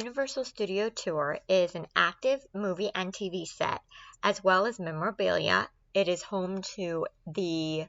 Universal Studio Tour is an active movie and TV set, as well as memorabilia. It is home to the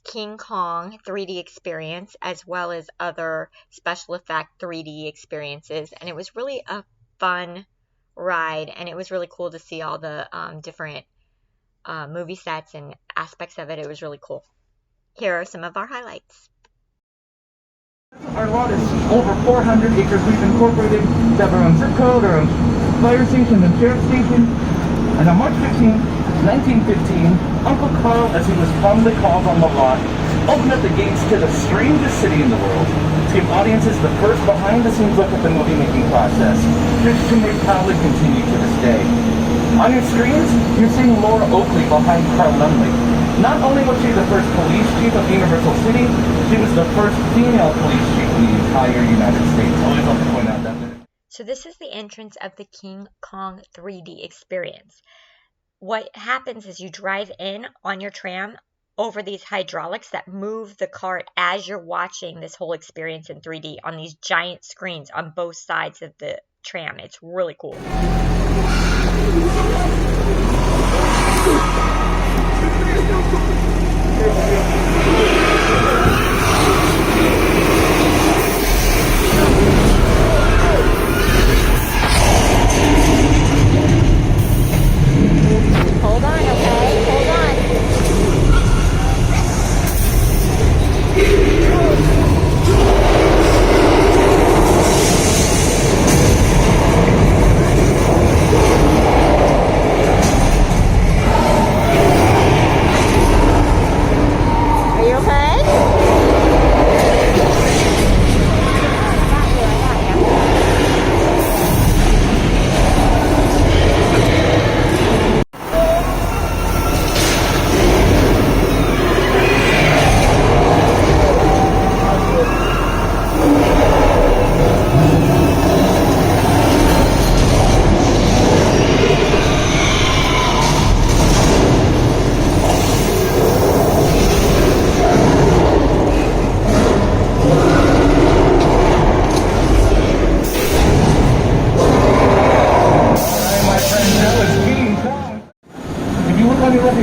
King Kong 3D experience, as well as other special effect 3D experiences, and it was really a fun ride, and it was really cool to see all the different movie sets and aspects of it. It was really cool. Here are some of our highlights. Our lot is over 400 acres. We've incorporated to have our own zip code, our own fire station and sheriff station. And on March 15, 1915, Uncle Carl, as he was fondly called on the lot, opened up the gates to the strangest city in the world to give audiences the first behind-the-scenes look at the movie-making process. Tradition we proudly continue to this day. On your screens, you're seeing Laura Oakley behind Carl Lumley. Not only was she the first police chief of Universal City, she was the first female police chief in the entire United States. Always love to point out that. So this is the entrance of the King Kong 3D experience. What happens is you drive in on your tram over these hydraulics that move the cart as you're watching this whole experience in 3D on these giant screens on both sides of the tram. It's really cool. Hold on, okay? Hold on. Are you okay?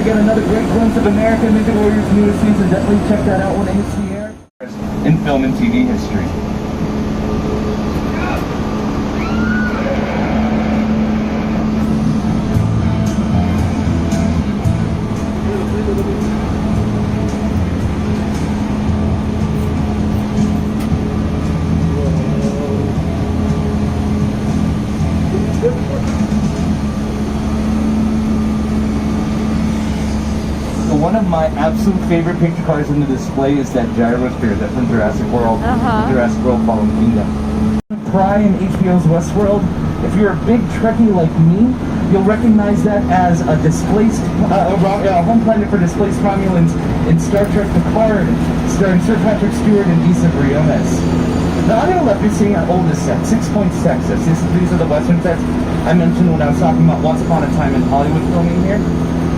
Get another great glimpse of American Ninja Warrior's newest season. Definitely check that out when it hits the air. In film and TV history. One of my absolute favorite picture cars in the display is that gyrosphere that's from Jurassic World. Jurassic World Fallen Kingdom. Pry in HBO's Westworld. If you're a big Trekkie like me, you'll recognize that as a displaced, home planet for displaced Romulans in Star Trek Picard, starring Sir Patrick Stewart and Issa Briones. Now on your left, you're seeing our oldest set, 6 Points, Texas. These are the Western sets I mentioned when I was talking about Once Upon a Time in Hollywood filming here.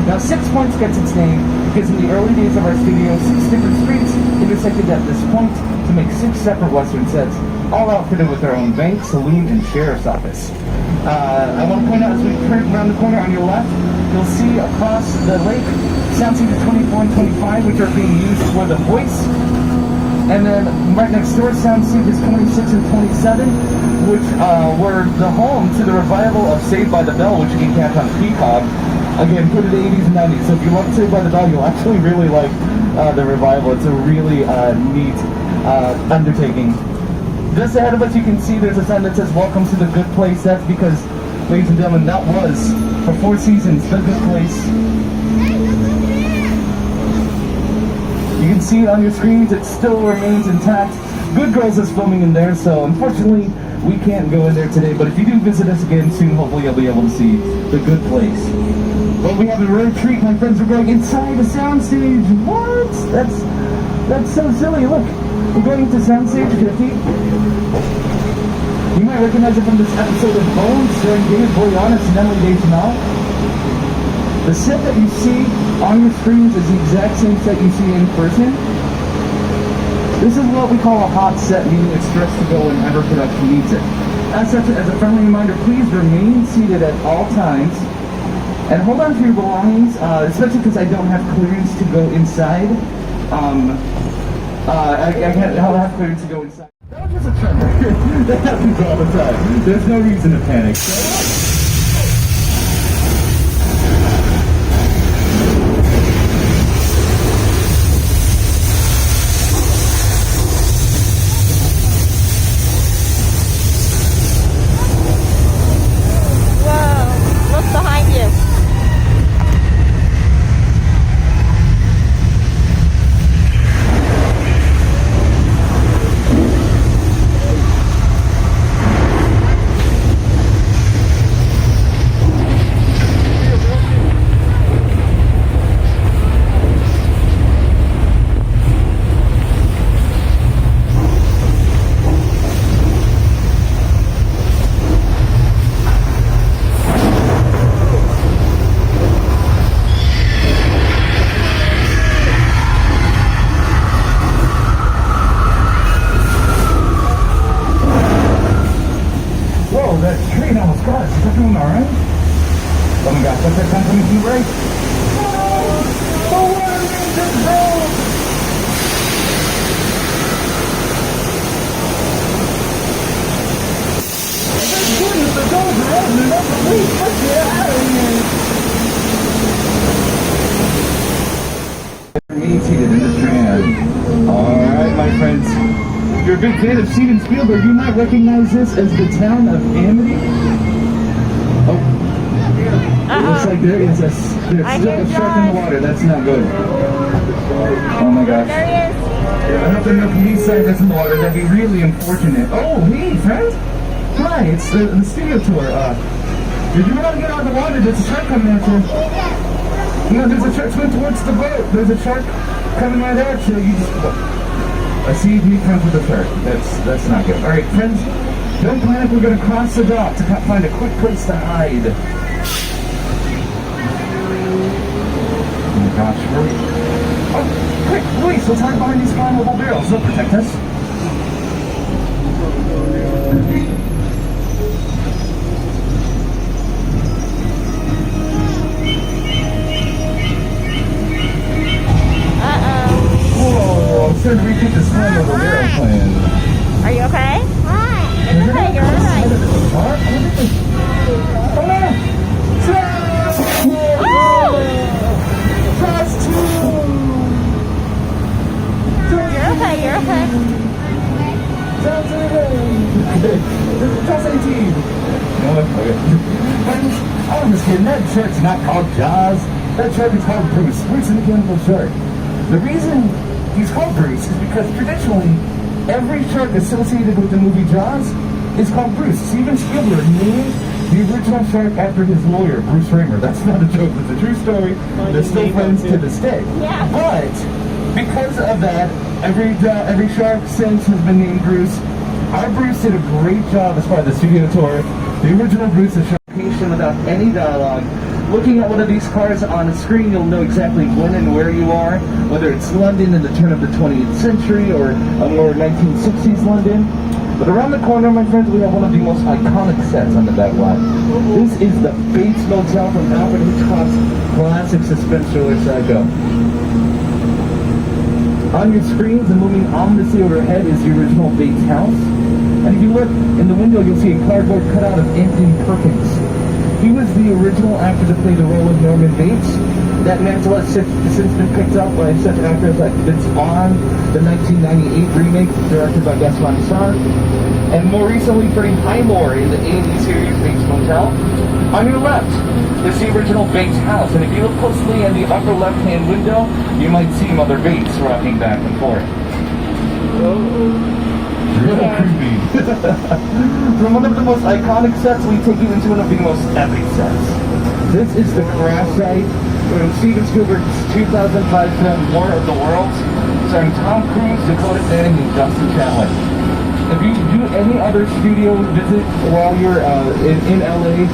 Now, 6 Points gets its name because in the early days of our studio, 6 different streets intersected at this point to make 6 separate Western sets, all outfitted with our own bank, saloon, and sheriff's office. I want to point out, as we turn around the corner on your left, you'll see across the lake, sound stages 24 and 25, which are being used for the voice. And then right next door, sound stages 26 and 27, which were the home to the revival of Saved by the Bell, which you can catch on Peacock. Again, put it in the 80s and 90s. So if you love Saved by the Bell, you'll actually really like the revival. It's a really neat undertaking. Just ahead of us, you can see there's a sign that says "Welcome to the Good Place." That's because, ladies and gentlemen, that was for 4 seasons the Good Place. You can see it on your screens. It still remains intact. Good Girls is filming in there, so unfortunately we can't go in there today. But if you do visit us again soon, hopefully you'll be able to see the Good Place. But we have a rare treat, my friends. We're going inside the soundstage. What? That's so silly. Look, we're going to soundstage 50. You might recognize it from this episode of Bones, starring David Boreanaz and Emily Deschanel. The set that you see on your screens is the exact same set you see in person. This is what we call a hot set, meaning it's dressed to go whenever production needs it. as a friendly reminder, please remain seated at all times. And hold on to your belongings, especially because I don't have clearance to go inside. I'll have clearance to go inside. That was just a tremor. That happens all the time. There's no reason to panic. That train almost got us. Is everyone alright? Oh my gosh, that's that time coming to you, right? Oh, what are we just rolled? Thank goodness the doors are opening up. Please, let's get out of here. Me seated in the tram. Alright, my friends. If you're a big fan of Steven Spielberg, you might recognize this as the town of Amity. Oh, it looks like there is a shark in the water. That's not good. Oh my gosh. There he is. I hope there are no police signs that's in the water. That'd be really unfortunate. Oh, hey, friend. Hi, it's the studio tour. If you want to get out of the water, there's a shark coming at you. No, there's a shark swimming towards the boat. There's a shark coming right at you. You just... I see you meet friends with the shark. That's not good. Alright, friends, don't panic. We're going to cross the dock to find a quick place to hide. Oh my gosh, hurry. Oh, quick, Luis, let's hide behind these flammable barrels. They'll protect us. I'm starting to rethink this flammable barrel plan. Are you okay? It's okay, you're alright. Oh no! You're okay, you're okay. Toss 18! No, okay. I'm just kidding, that shark's not called Jaws. That shark is called Bruce. Bruce is the cannibal shark. The reason he's called Bruce is because traditionally, every shark associated with the movie Jaws is called Bruce. Steven Spielberg named the original shark after his lawyer, Bruce Raymer. That's not a joke, it's a true story. They're still friends to this day. Yeah. But, because of that, every shark since has been named Bruce. Our Bruce did a great job as part of the studio tour. The original Bruce is shown without any dialogue. Looking at one of these cars on a screen, you'll know exactly when and where you are, whether it's London in the turn of the 20th century or a more 1960s London. But around the corner, my friends, we have one of the most iconic sets on the back lot. This is the Bates Motel from Alfred Hitchcock's classic suspense thriller Psycho. On your screens, and moving ominously overhead, is the original Bates house. And if you look in the window, you'll see a cardboard cutout of Anthony Perkins. He was the original actor to play the role of Norman Bates. That mantle has since been picked up by such actors like Vince Vaughn, the 1998 remake directed by Gus Van Sant, and more recently Freddie Highmore in the A&E series Bates Motel. On your left is the original Bates house, and if you look closely in the upper left-hand window, you might see Mother Bates rocking back and forth. Real creepy. From one of the most iconic sets, we take you into one of the most epic sets. This is the crash site from Steven Spielberg's 2005 film War of the Worlds, starring Tom Cruise, Dakota Fanning, and Justin Chatwin. If you do any other studio visit while you're in LA,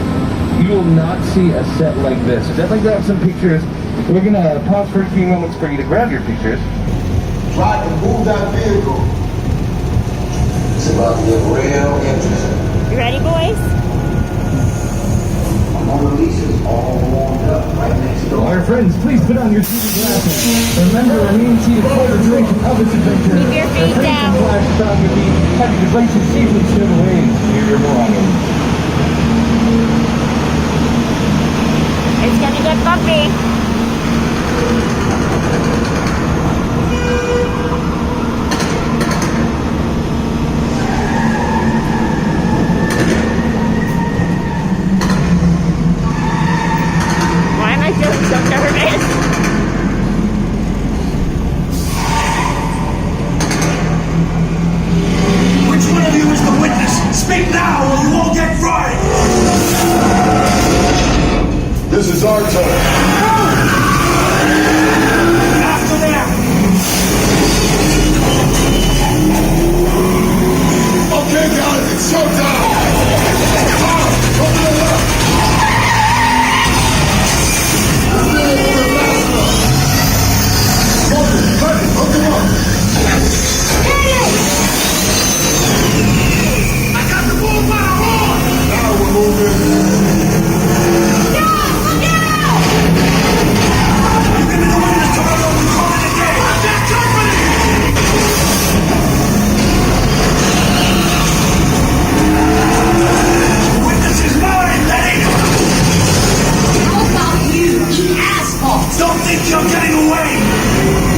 you will not see a set like this. So definitely grab some pictures. We're going to pause for a few moments for you to grab your pictures. Try to move that vehicle. It's about to get real interesting. You ready, boys? Our friends, please put on your seated glasses. Remember, remain seated for the duration of this adventure. Keep your feet down. Flash on your feet. Have your devices safely stowed away near your belongings. It's gonna get bumpy. Why am I feeling so nervous? Which one of you is the witness? Speak now or you won't get fried! This is our turn. After them! Okay, guys, it's showtime. Over the left. I got the bull by the horn! Now we're moving. You give me the witness to my own call it a day! I'm that company! The witness is mine, Letty! How about you, you asshole? Don't think you're getting away!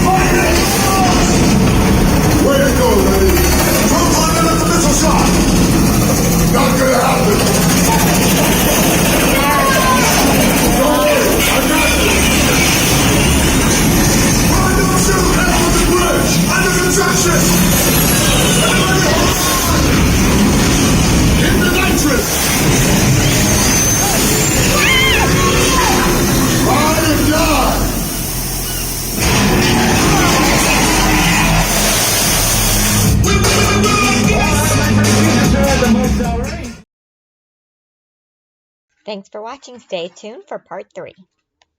Find it! Way to go, lady. Don't climb in at the missile shot. Not gonna happen. Don't worry, I got this. Find them shoot head on the bridge. Under construction. Everybody hold on. Hit the nitrous. Ride or die. Thanks for watching. Stay tuned for part 3.